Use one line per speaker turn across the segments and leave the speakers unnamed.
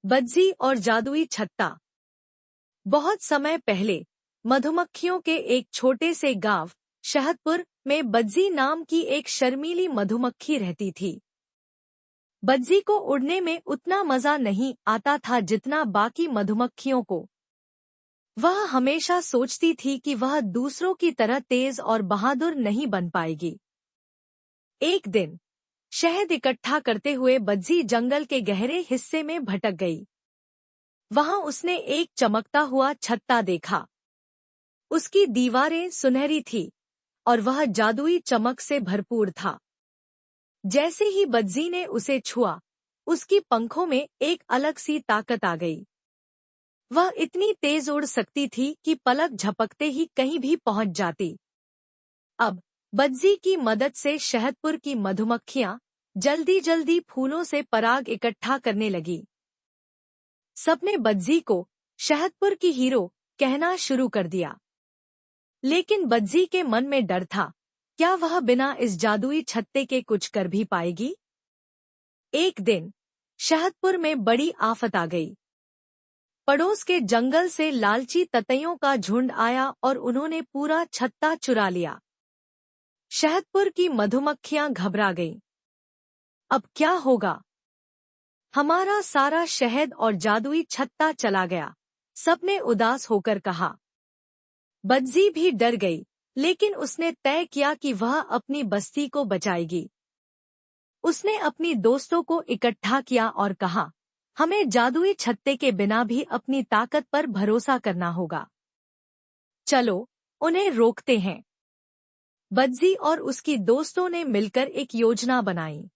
बज्जी और जादुई छत्ता। बहुत समय पहले मधुमक्खियों के एक छोटे से गांव शहदपुर में बज्जी नाम की एक शर्मीली मधुमक्खी रहती थी। बज्जी को उड़ने में उतना मजा नहीं आता था जितना बाकी मधुमक्खियों को। वह हमेशा सोचती थी कि वह दूसरों की तरह तेज और बहादुर नहीं बन पाएगी। एक दिन शहद इकट्ठा करते हुए बज्जी जंगल के गहरे हिस्से में भटक गई। वहां उसने एक चमकता हुआ छत्ता देखा। उसकी दीवारें सुनहरी थी और वह जादुई चमक से भरपूर था। जैसे ही बज्जी ने उसे छुआ, उसकी पंखों में एक अलग सी ताकत आ गई। वह इतनी तेज उड़ सकती थी कि पलक झपकते ही कहीं भी पहुंच जाती। अब बज्जी की मदद से शहदपुर की मधुमक्खियां जल्दी जल्दी फूलों से पराग इकट्ठा करने लगी। सबने बज्जी को शहदपुर की हीरो कहना शुरू कर दिया। लेकिन बज्जी के मन में डर था, क्या वह बिना इस जादुई छत्ते के कुछ कर भी पाएगी? एक दिन शहदपुर में बड़ी आफत आ गई। पड़ोस के जंगल से लालची ततैयों का झुंड आया और उन्होंने पूरा छत्ता चुरा लिया। शहदपुर की मधुमक्खियां घबरा गईं। अब क्या होगा? हमारा सारा शहद और जादुई छत्ता चला गया, सबने उदास होकर कहा। बज्जी भी डर गई, लेकिन उसने तय किया कि वह अपनी बस्ती को बचाएगी। उसने अपनी दोस्तों को इकट्ठा किया और कहा, हमें जादुई छत्ते के बिना भी अपनी ताकत पर भरोसा करना होगा। चलो, उन्हें रोकते हैं। बज्जी और उसकी दोस्तों ने मिलकर एक योजना बनाई।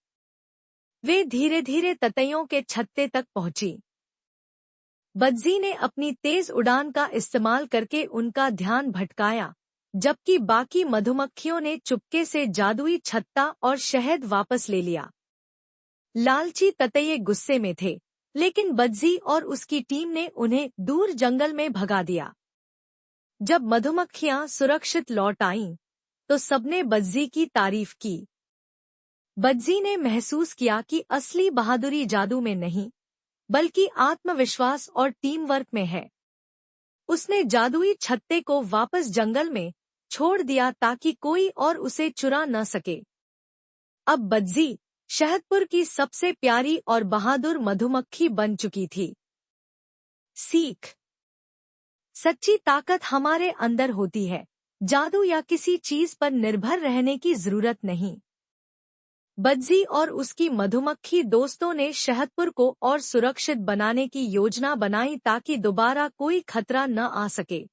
वे धीरे धीरे ततैयों के छत्ते तक पहुंची। बज्जी ने अपनी तेज उड़ान का इस्तेमाल करके उनका ध्यान भटकाया, जबकि बाकी मधुमक्खियों ने चुपके से जादुई छत्ता और शहद वापस ले लिया। लालची ततैये गुस्से में थे, लेकिन बज्जी और उसकी टीम ने उन्हें दूर जंगल में भगा दिया। जब मधुमक्खियां सुरक्षित लौट आईं, तो सबने बज्जी की तारीफ की। बज्जी ने महसूस किया कि असली बहादुरी जादू में नहीं, बल्कि आत्मविश्वास और टीम वर्क में है। उसने जादुई छत्ते को वापस जंगल में छोड़ दिया ताकि कोई और उसे चुरा न सके। अब बज्जी शहदपुर की सबसे प्यारी और बहादुर मधुमक्खी बन चुकी थी। सीख: सच्ची ताकत हमारे अंदर होती है, जादू या किसी चीज पर निर्भर रहने की जरूरत नहीं। बज्जी और उसकी मधुमक्खी दोस्तों ने शहदपुर को और सुरक्षित बनाने की योजना बनाई ताकि दोबारा कोई खतरा न आ सके।